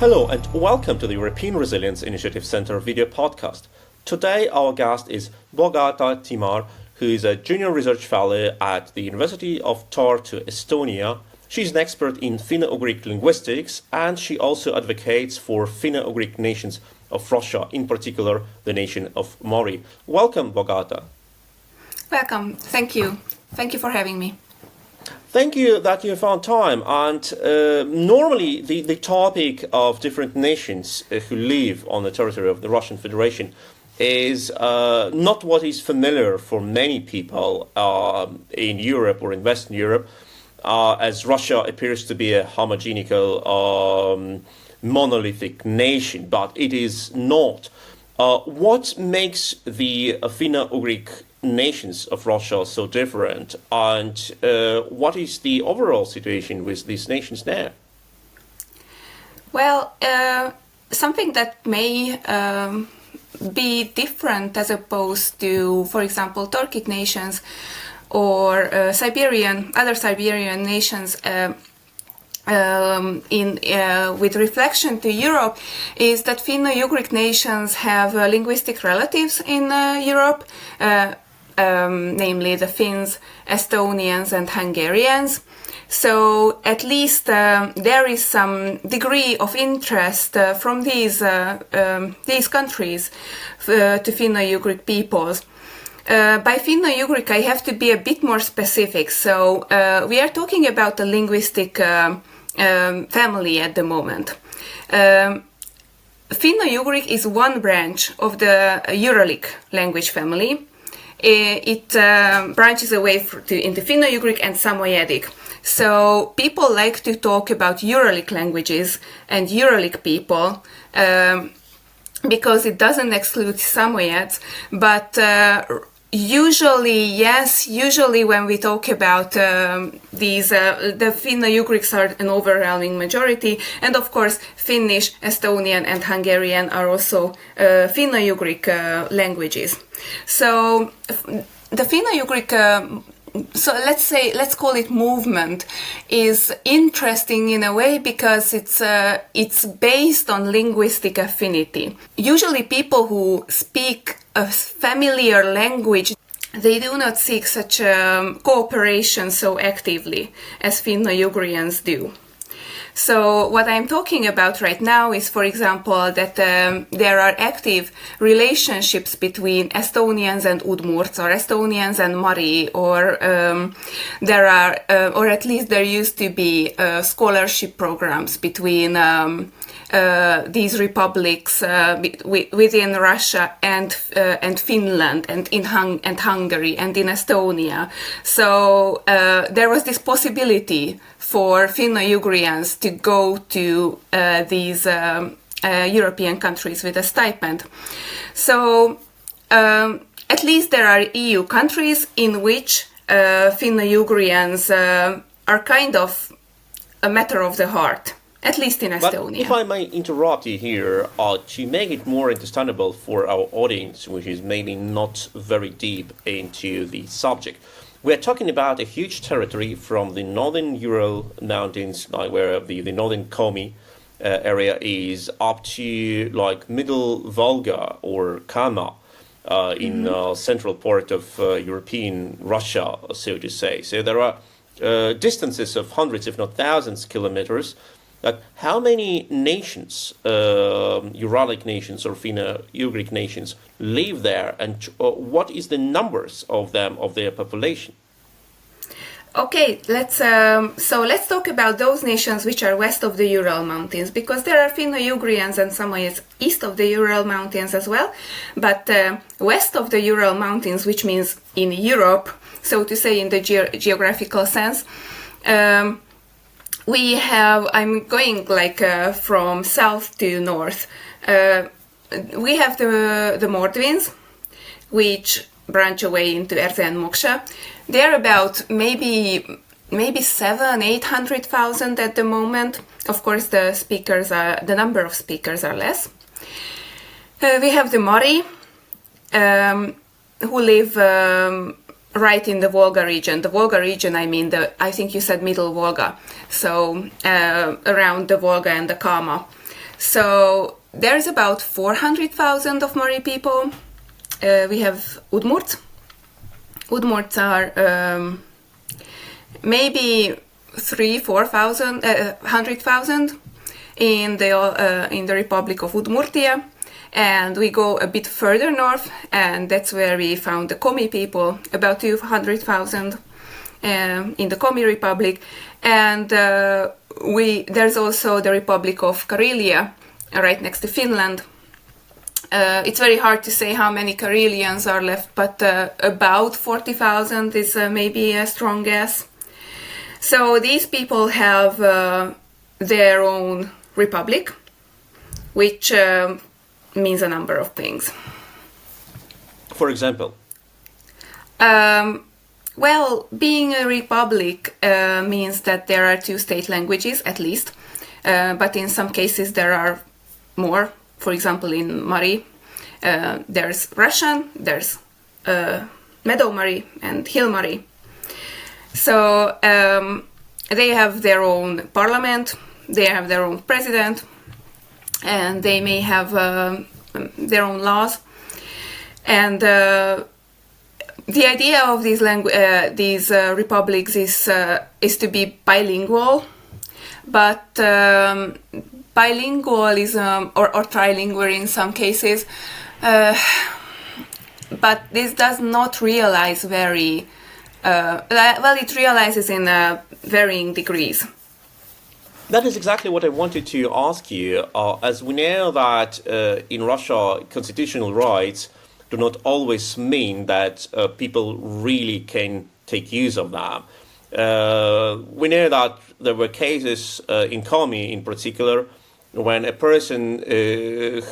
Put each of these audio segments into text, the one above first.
Hello and welcome to the European Resilience Initiative Center video podcast. Today our guest is Bogáta Timár, who is a junior research fellow at the University of Tartu, Estonia. She's an expert in Finno-Ugric linguistics, and she also advocates for Finno-Ugric nations of Russia, in particular the nation of Mari. Welcome, Bogáta. Welcome. Thank you. Thank you for having me. Thank you that you found time. And normally the topic of different nations who live on the territory of the Russian Federation is not what is familiar for many people in Europe or in Western Europe, as Russia appears to be a homogenical, monolithic nation, but it is not. What makes the Finno-Ugric nations of Russia so different, and what is the overall situation with these nations now? Well, something that may be different as opposed to, for example, Turkic nations or other Siberian nations with reflection to Europe, is that Finno-Ugric nations have linguistic relatives in Europe, namely the Finns, Estonians and Hungarians. So at least there is some degree of interest from these countries to Finno-Ugric peoples. By Finno-Ugric I have to be a bit more specific. So we are talking about a linguistic family at the moment. Finno-Ugric is one branch of the Uralic language family. It branches away into Finno-Ugric and Samoyedic. So people like to talk about Uralic languages and Uralic people because it doesn't exclude Samoyeds, but usually when we talk about these, the Finno-Ugrics are an overwhelming majority, and of course Finnish, Estonian and Hungarian are also Finno-Ugric languages. So the Finno-Ugric, let's call it movement, is interesting in a way because it's based on linguistic affinity. Usually people who speak a familiar language, they do not seek such cooperation so actively as Finno-Ugrians do. So what I'm talking about right now is, for example, that there are active relationships between Estonians and Udmurts, or Estonians and Mari, or there are, or at least there used to be scholarship programs between these republics within Russia and Finland and and Hungary and in Estonia. So there was this possibility for Finno-Ugrians to go to these European countries with a stipend. So at least there are EU countries in which Finno-Ugrians are kind of a matter of the heart. At least in Estonia. But if I may interrupt you here, to make it more understandable for our audience, which is maybe not very deep into the subject, we're talking about a huge territory from the northern Ural mountains, like where the northern Komi area is, up to like middle Volga or Kama in central part of European Russia, so to say. So there are distances of hundreds, if not thousands, kilometers. How many nations, Uralic nations or Finno-Ugric nations, live there, and what is the numbers of them, of their population? Okay, let's talk about those nations which are west of the Ural Mountains, because there are Finno-Ugrians and Samoyeds east of the Ural Mountains as well, but west of the Ural Mountains, which means in Europe, so to say in the geographical sense, we have, I'm going like from south to north. We have the Mordvins, which branch away into Erze and Moksha. They're about maybe 700,000-800,000 at the moment. Of course, the number of speakers are less. We have the Mari, who live right in the Volga region. The Volga region, I mean, I think you said Middle Volga, so around the Volga and the Kama. So there's about 400,000 of Mari people. We have Udmurts. Udmurts are maybe 100,000 in the Republic of Udmurtia, and we go a bit further north, and that's where we found the Komi people, about 200,000 in the Komi Republic, and there's also the Republic of Karelia, right next to Finland. It's very hard to say how many Karelians are left, but about 40,000 is maybe a strong guess. So these people have their own republic, which means a number of things. For example? Well, being a republic means that there are two state languages at least, but in some cases there are more. For example, in Mari, there's Russian, there's Meadow Mari and Hill Mari. So they have their own parliament, they have their own president, and they may have their own laws. And the idea of these republics is to be bilingual, but bilingualism or trilingual in some cases, but this does not realize very well. It realizes in varying degrees. That is exactly what I wanted to ask you. As we know that in Russia, constitutional rights do not always mean that people really can take use of them. We know that there were cases in Komi in particular when a person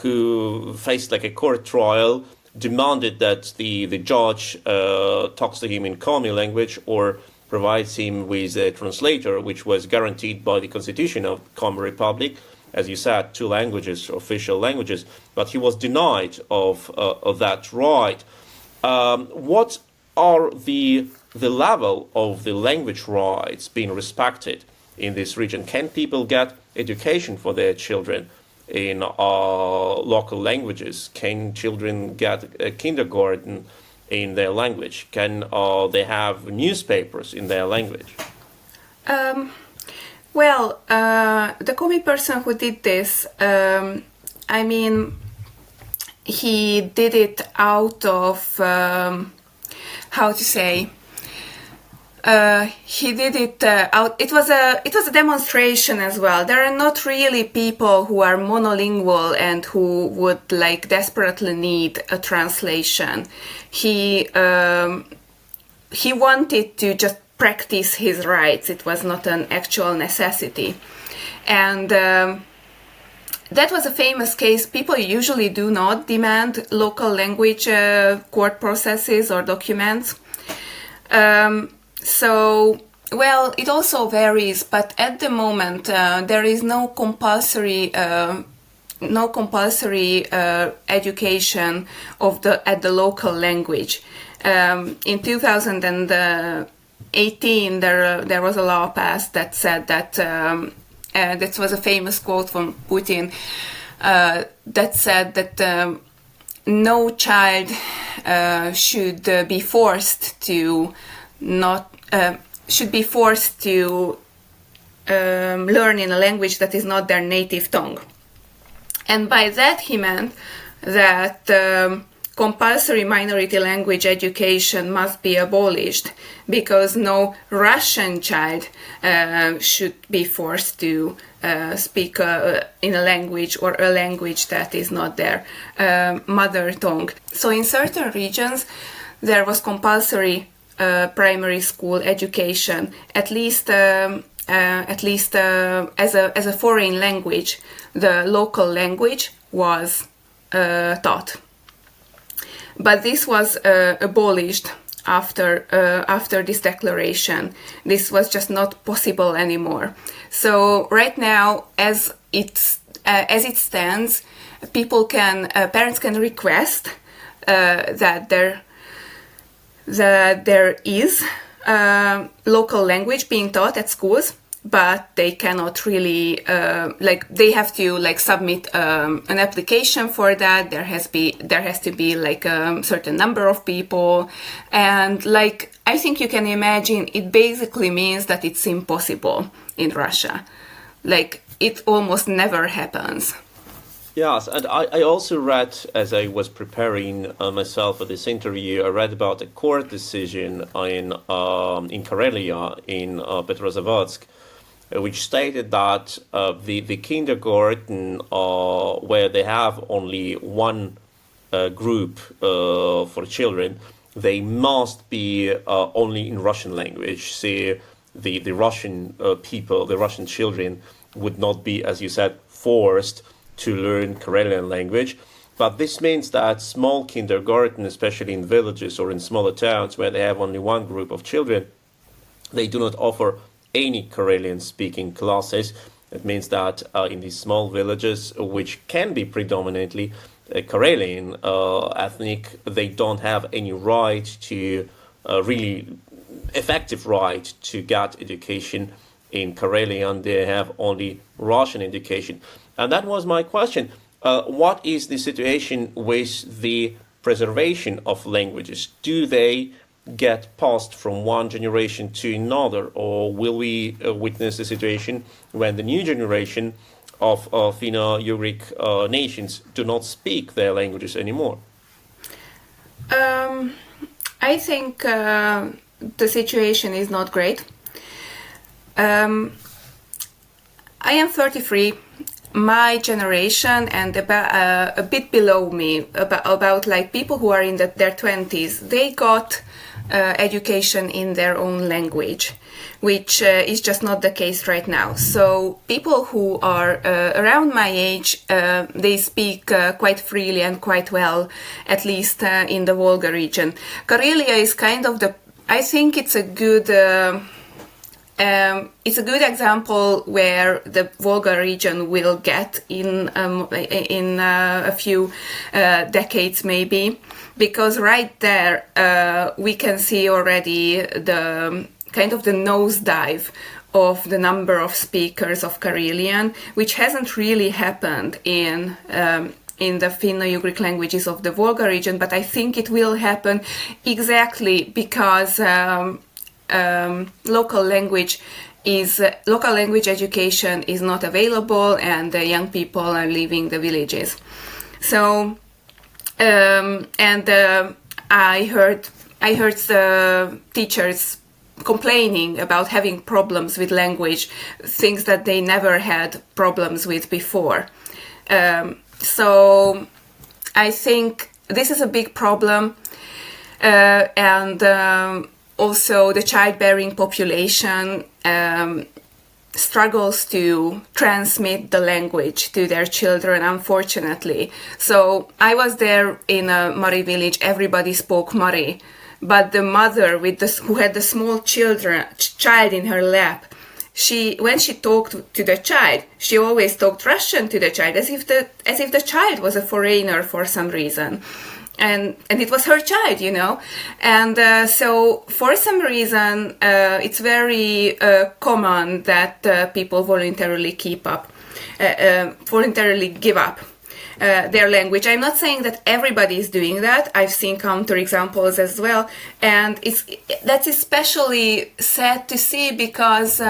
who faced like a court trial demanded that the judge talks to him in Komi language or provides him with a translator, which was guaranteed by the constitution of Komi Republic, as you said, 2 languages, official languages, but he was denied of that right. What are the level of the language rights being respected in this region? Can people get education for their children in local languages? Can children get a kindergarten in their language? Can they have newspapers in their language? Well, the Komi person who did this, I mean, he did it out of, how to say, he did it out. It was a demonstration as well. There are not really people who are monolingual and who would like desperately need a translation. He wanted to just practice his rights. It was not an actual necessity, and that was a famous case. People usually do not demand local language court processes or documents. So, well, it also varies, but at the moment there is no compulsory education at the local language. In 2018, there was a law passed that said that this was a famous quote from Putin that said that no child should be forced to learn in a language that is not their native tongue. And by that he meant that compulsory minority language education must be abolished, because no Russian child should be forced to speak in a language or a language that is not their mother tongue. So in certain regions there was compulsory primary school education, at least as a foreign language. The local language was taught, but this was abolished after this declaration. This was just not possible anymore. So right now, as it stands, parents can request that there is local language being taught at schools, but they cannot really they have to submit an application for that. There has to be a certain number of people, and I think you can imagine it basically means that it's impossible in Russia. It almost never happens. Yes, and I also read, as I was preparing myself for this interview, I read about a court decision in Karelia, in Petrozavodsk, which stated that the kindergarten, where they have only one group for children, they must be only in Russian language. So the Russian people, the Russian children, would not be, as you said, forced to learn Karelian language. But this means that small kindergarten, especially in villages or in smaller towns where they have only one group of children, they do not offer any Karelian speaking classes. It means that in these small villages, which can be predominantly Karelian ethnic, they don't have any right to really effective right to get education in Karelian. They have only Russian education. And that was my question. What is the situation with the preservation of languages? Do they get passed from one generation to another, or will we witness a situation when the new generation of Finno-Ugric nations do not speak their languages anymore? I think the situation is not great. I am 33. My generation and a bit below me, about people who are in their 20s, they got education in their own language, which is just not the case right now. So people who are around my age, they speak quite freely and quite well, at least in the Volga region. Karelia is kind of I think it's a good example where the Volga region will get in a few decades maybe, because right there we can see already the kind of the nosedive of the number of speakers of Karelian, which hasn't really happened in the Finno-Ugric languages of the Volga region, but I think it will happen exactly because local language education is not available, and the young people are leaving the villages. So, I heard the teachers complaining about having problems with language, things that they never had problems with before. So, I think this is a big problem, and also the childbearing population struggles to transmit the language to their children, unfortunately. So I was there in a Mari village, everybody spoke Mari, but the mother who had the small child in her lap, when she talked to the child, she always talked Russian to the child, as if the child was a foreigner for some reason. And it was her child, and so for some reason it's very common that people voluntarily give up their language. I'm not saying that everybody is doing that. I've seen counterexamples as well, and that's especially sad to see because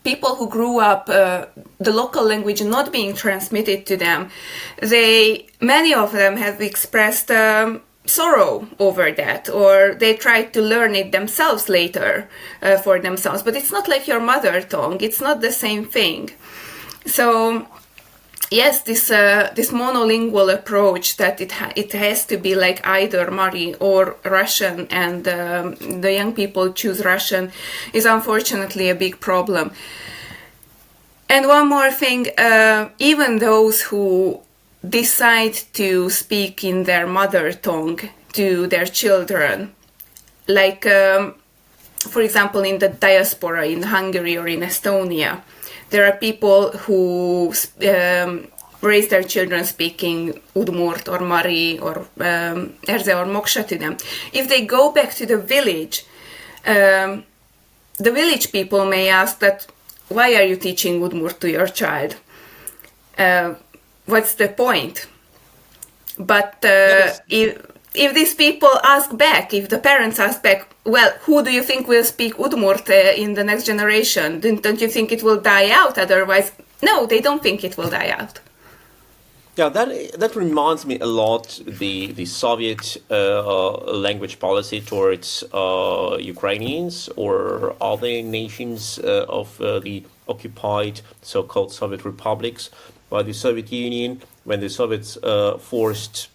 people who grew up the local language not being transmitted to them, many of them have expressed sorrow over that, or they tried to learn it themselves later for themselves. But it's not like your mother tongue. It's not the same thing. So yes, this monolingual approach that it has to be like either Mari or Russian, and the young people choose Russian, is unfortunately a big problem. And one more thing, even those who decide to speak in their mother tongue to their children, for example in the diaspora in Hungary or in Estonia, there are people who raise their children speaking Udmurt or Mari or Erze or Moksha to them. If they go back to the village people may ask that, why are you teaching Udmurt to your child? What's the point? But if these people ask back, if the parents ask back, well, who do you think will speak Udmurt in the next generation? Don't you think it will die out otherwise? No, they don't think it will die out. Yeah, that reminds me a lot the Soviet language policy towards Ukrainians or other nations of the occupied so-called Soviet republics by the Soviet Union, when the Soviets forced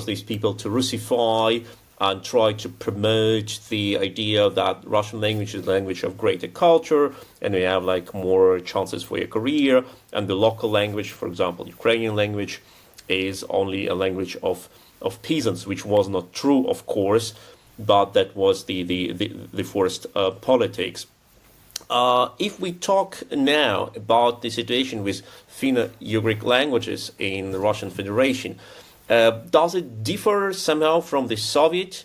these people to Russify and try to promote the idea that Russian language is a language of greater culture and we have like more chances for your career, and the local language, for example, Ukrainian language, is only a language of peasants, which was not true, of course, but that was the forced politics. If we talk now about the situation with Finno-Ugric languages in the Russian Federation, does it differ somehow from the Soviet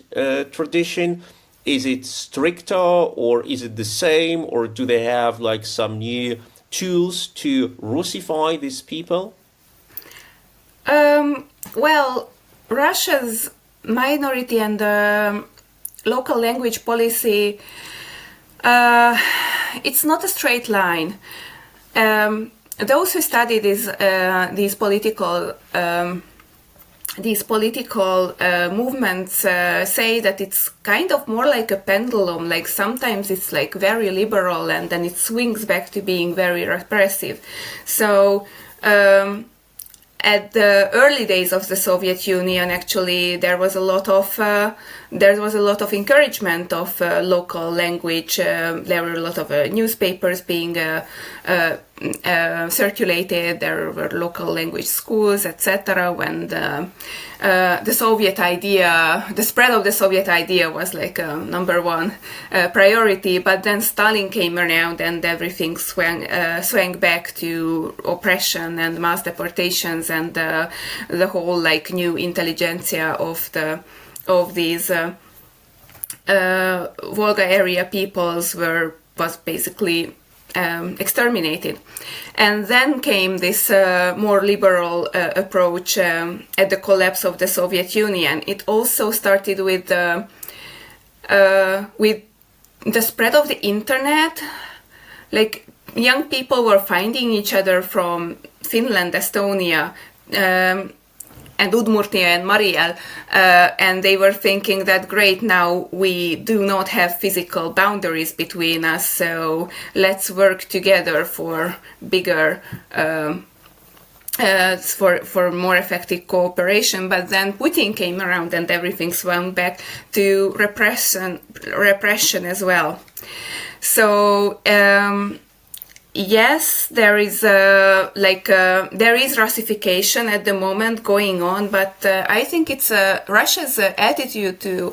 tradition? Is it stricter, or is it the same, or do they have like some new tools to Russify these people? Well, Russia's minority and local language policy, it's not a straight line. Those who study these political movements say that it's kind of more like a pendulum, like sometimes it's like very liberal and then it swings back to being very repressive. So at the early days of the Soviet Union, actually, there was a lot of encouragement of local language. There were a lot of newspapers being circulated. There were local language schools, etc. When the Soviet idea, the spread of the Soviet idea was like number one priority. But then Stalin came around and everything swang back to oppression and mass deportations and the whole like new intelligentsia of these Volga area peoples was basically exterminated. And then came this more liberal approach at the collapse of the Soviet Union. It also started with the spread of the internet. Like young people were finding each other from Finland, Estonia, and Udmurtia and Mariel, and they were thinking that great, now we do not have physical boundaries between us, so let's work together for bigger, for more effective cooperation. But then Putin came around and everything swung back to repression as well. So yes, there is Russification at the moment going on, but I think it's Russia's attitude to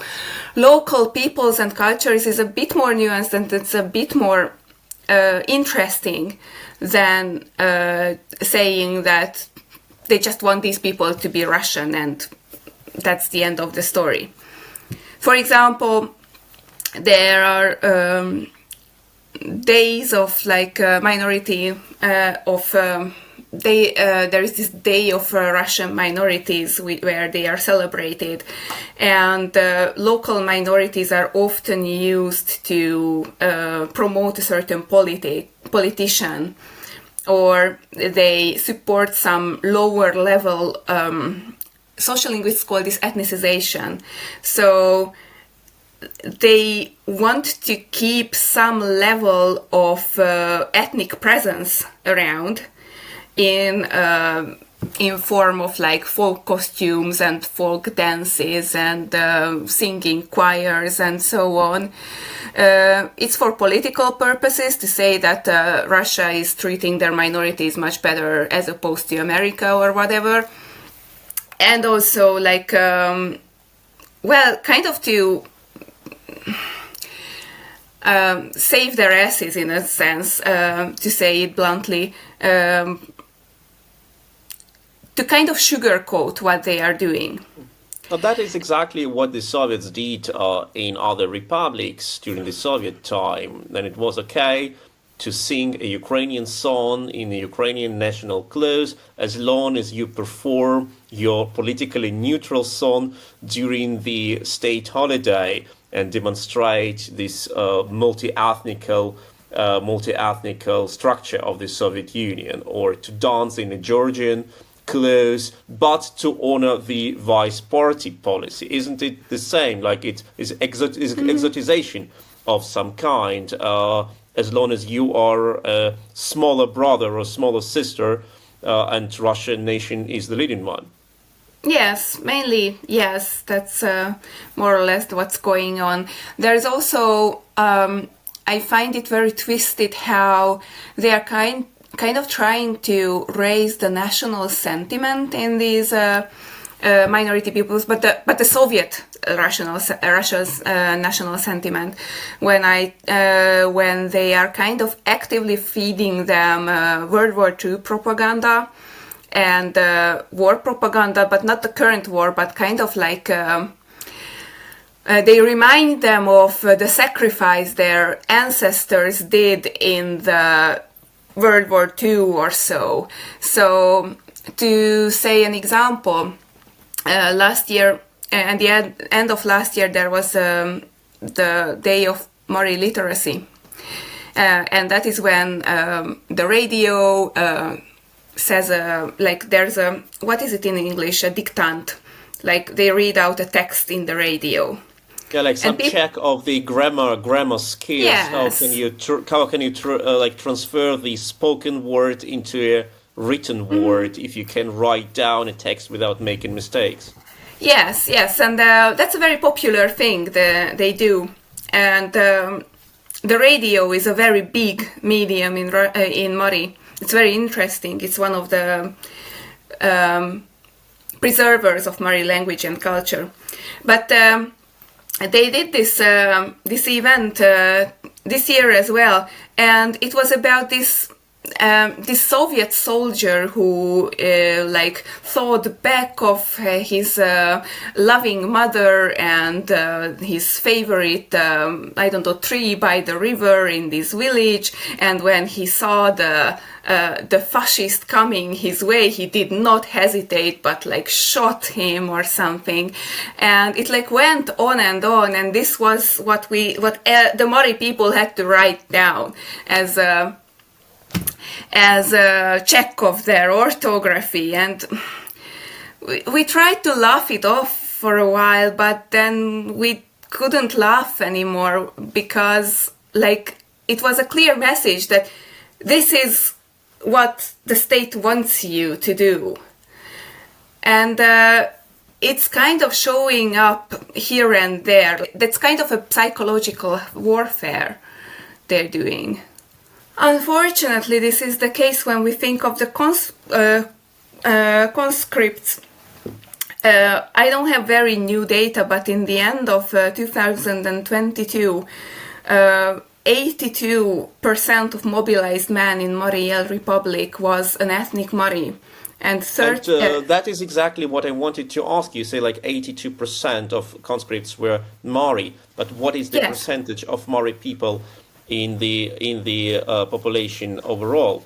local peoples and cultures is a bit more nuanced and it's a bit more interesting than saying that they just want these people to be Russian and that's the end of the story. For example, there are days of like minority there is this day of Russian minorities where they are celebrated, and local minorities are often used to promote a certain politician, or they support some lower level social linguists call this ethnicization. So they want to keep some level of ethnic presence around in form of like folk costumes and folk dances and singing choirs and so on. It's for political purposes to say that Russia is treating their minorities much better as opposed to America or whatever. And also like, kind of to save their asses in a sense, to say it bluntly, to kind of sugarcoat what they are doing. Well, that is exactly what the Soviets did in other republics during the Soviet time. Then it was okay to sing a Ukrainian song in a Ukrainian national clothes as long as you perform your politically neutral song during the state holiday and demonstrate this multi-ethnical structure of the Soviet Union, or to dance in a Georgian clothes, but to honor the vice party policy. Isn't it the same? Like it is exotization of some kind, as long as you are a smaller brother or smaller sister, and Russian nation is the leading one. Yes, mainly, yes, that's more or less what's going on. There's also, I find it very twisted how they are kind of trying to raise the national sentiment in these minority peoples, but the Soviet Russia's national sentiment, when they are kind of actively feeding them World War II propaganda and war propaganda, but not the current war, but kind of like they remind them of the sacrifice their ancestors did in the World War II or so. So, to say an example, last year, at the end of last year, there was the Day of Mari Literacy. And that is when the radio says, like, there's a, what is it in English, a dictant. Like, they read out a text in the radio. Yeah, like some check of the grammar skills. Yes. How can you transfer the spoken word into a written word if you can write down a text without making mistakes? Yes, and that's a very popular thing they do. And the radio is a very big medium in Mari. It's very interesting. It's one of the preservers of Mari language and culture. But they did this event this year as well, and it was about this Soviet soldier who thought back of his loving mother and his favorite tree by the river in this village, and when he saw the fascist coming his way, he did not hesitate but shot him or something, and it went on, and this was what the Mari people had to write down as a check of their orthography. And we tried to laugh it off for a while, but then we couldn't laugh anymore, because it was a clear message that this is what the state wants you to do. And it's kind of showing up here and there. That's kind of a psychological warfare they're doing. Unfortunately, this is the case when we think of the conscripts. I don't have very new data, but in the end of 2022, 82% of mobilized men in Mari Republic was an ethnic Mari. And that is exactly what I wanted to ask you. Say 82% of conscripts were Mari, but what is the percentage of Mari people in the population overall?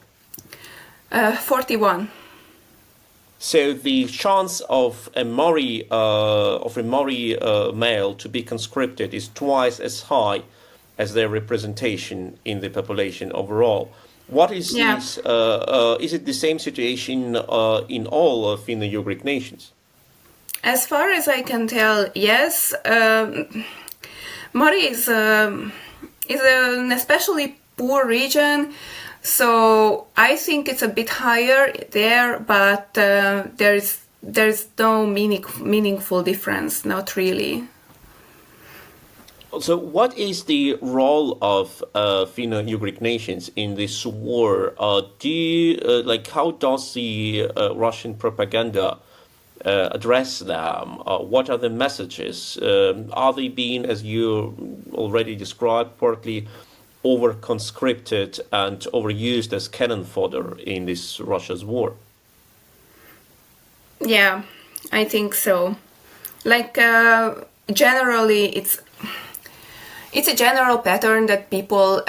41. So the chance of a Mari male to be conscripted is twice as high as their representation in the population overall. What is this? Is it the same situation in all Finno-Ugric nations? As far as I can tell, yes. Mari is an especially poor region, so I think it's a bit higher there, but there's no meaningful difference, not really. So what is the role of Finno-Ugric nations in this war? How does the Russian propaganda address them? What are the messages? Are they being, as you already described, partly over-conscripted and overused as cannon fodder in this Russia's war? Yeah, I think so. Generally, it's a general pattern that people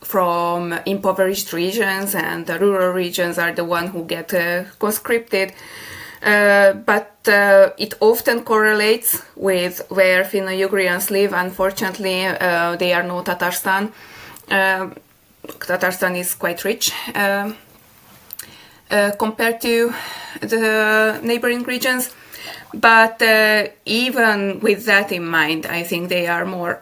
from impoverished regions and the rural regions are the one who get conscripted. But it often correlates with where Finno-Ugrians live. Unfortunately, they are no Tatarstan. Tatarstan is quite rich compared to the neighboring regions. But even with that in mind, I think they are more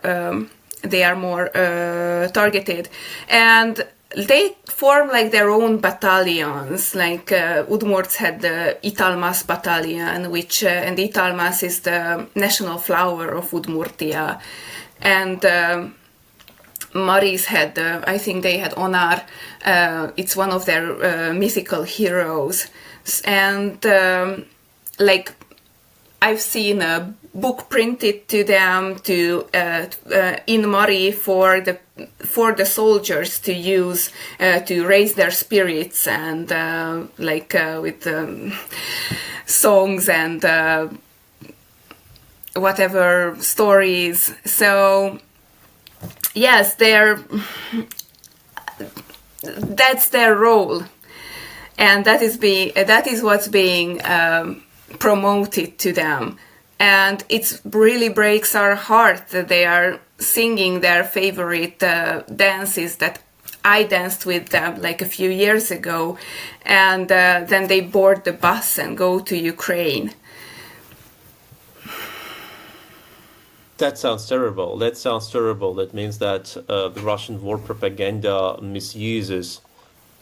targeted, and they form like their own battalions. Like Udmurts had the Italmas battalion, which and Italmas is the national flower of Udmurtia, and Maris had, I think they had Onar. It's one of their mythical heroes, and like I've seen a book printed to them in Mari for the soldiers to use to raise their spirits, and with songs and whatever stories. So yes, that's their role, and that is what's being promoted to them. And it really breaks our heart that they are singing their favorite dances that I danced with them like a few years ago, and then they board the bus and go to Ukraine. That sounds terrible. That means that the Russian war propaganda misuses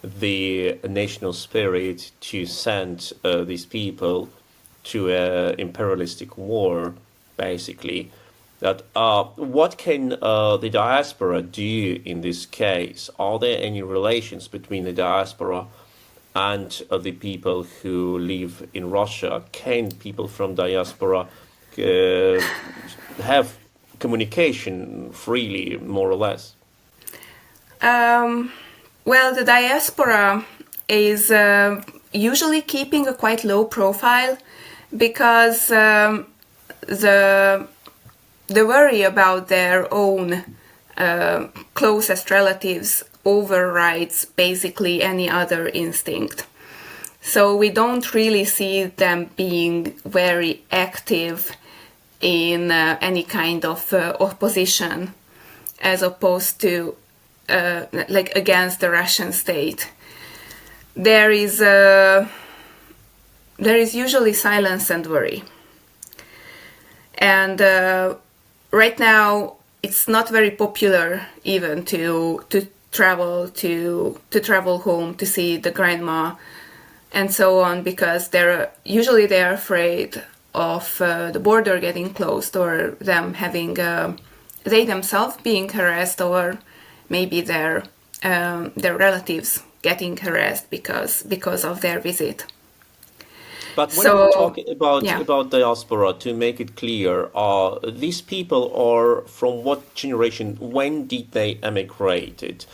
the national spirit to send these people to an imperialistic war, basically. That what can the diaspora do in this case? Are there any relations between the diaspora and the people who live in Russia? Can people from diaspora have communication freely, more or less? Well, the diaspora is usually keeping a quite low profile, because the worry about their own closest relatives overrides basically any other instinct. So we don't really see them being very active in any kind of opposition, as opposed to against the Russian state. There is usually silence and worry, and right now it's not very popular even to travel home to see the grandma and so on, because they're afraid of the border getting closed, or them having they themselves being harassed, or maybe their relatives getting harassed because of their visit. But when we're talking about diaspora, to make it clear, these people are from what generation? When did they emigrated?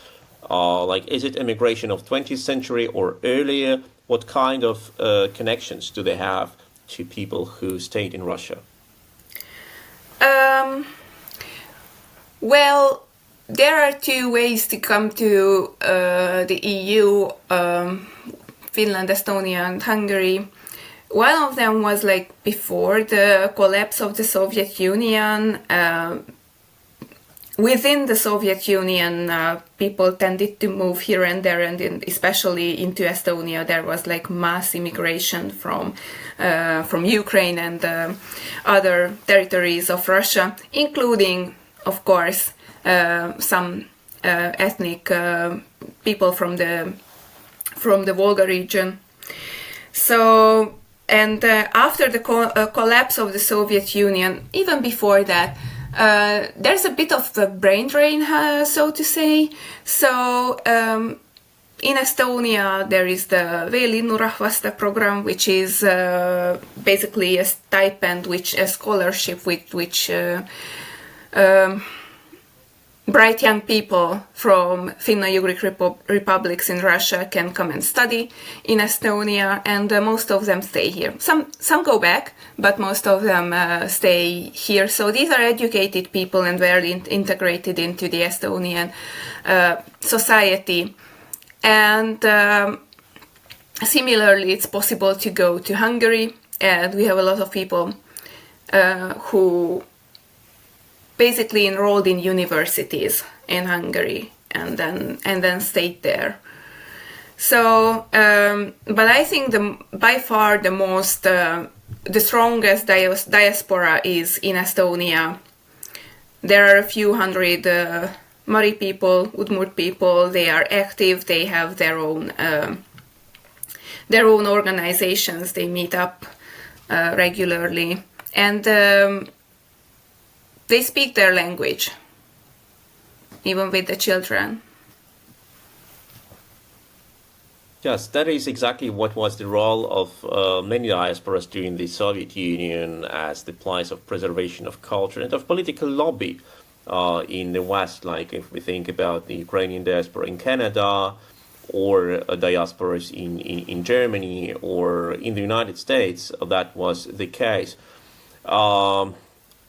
Is it emigration of 20th century or earlier? What kind of connections do they have to people who stayed in Russia? Well, there are two ways to come to the EU, Finland, Estonia, and Hungary. One of them was before the collapse of the Soviet Union. Within the Soviet Union, people tended to move here and there, and especially into Estonia, there was mass immigration from Ukraine and other territories of Russia, including, of course, some ethnic people from the Volga region. So, and after the collapse of the Soviet Union, even before that, there's a bit of the brain drain, so to say. So in Estonia, there is the Veelinnu Rahvaste program, which is basically a stipend, a scholarship which bright young people from Finno-Ugric republics in Russia can come and study in Estonia, and most of them stay here. Some go back, but most of them stay here. So these are educated people and very integrated into the Estonian society. And similarly, it's possible to go to Hungary, and we have a lot of people who basically enrolled in universities in Hungary and then stayed there. So, but I think by far the strongest diaspora is in Estonia. There are a few hundred Mari people, Udmurt people. They are active. They have their own organizations. They meet up regularly, and they speak their language, even with the children. Yes, that is exactly what was the role of many diasporas during the Soviet Union as the place of preservation of culture and of political lobby in the West. Like if we think about the Ukrainian diaspora in Canada, or diasporas in Germany or in the United States, that was the case.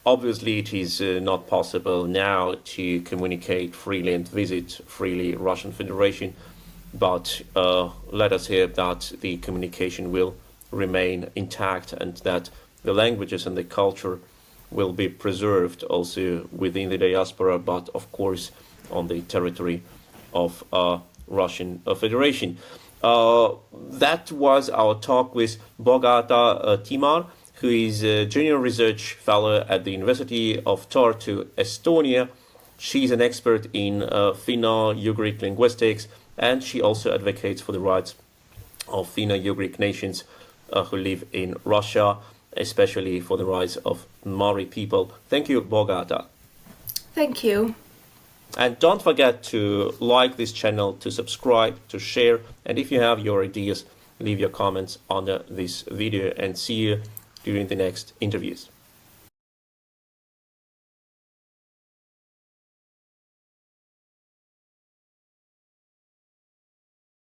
Obviously, it is not possible now to communicate freely and visit freely Russian Federation, but let us hope that the communication will remain intact and that the languages and the culture will be preserved also within the diaspora, but of course on the territory of Russian Federation. That was our talk with Bogáta Timár, who is a junior research fellow at the University of Tartu, Estonia. She's an expert in Finno-Ugric linguistics, and she also advocates for the rights of Finno-Ugric nations who live in Russia, especially for the rights of Mari people. Thank you, Bogáta. Thank you. And don't forget to like this channel, to subscribe, to share, and if you have your ideas, leave your comments under this video, and see you during the next interviews.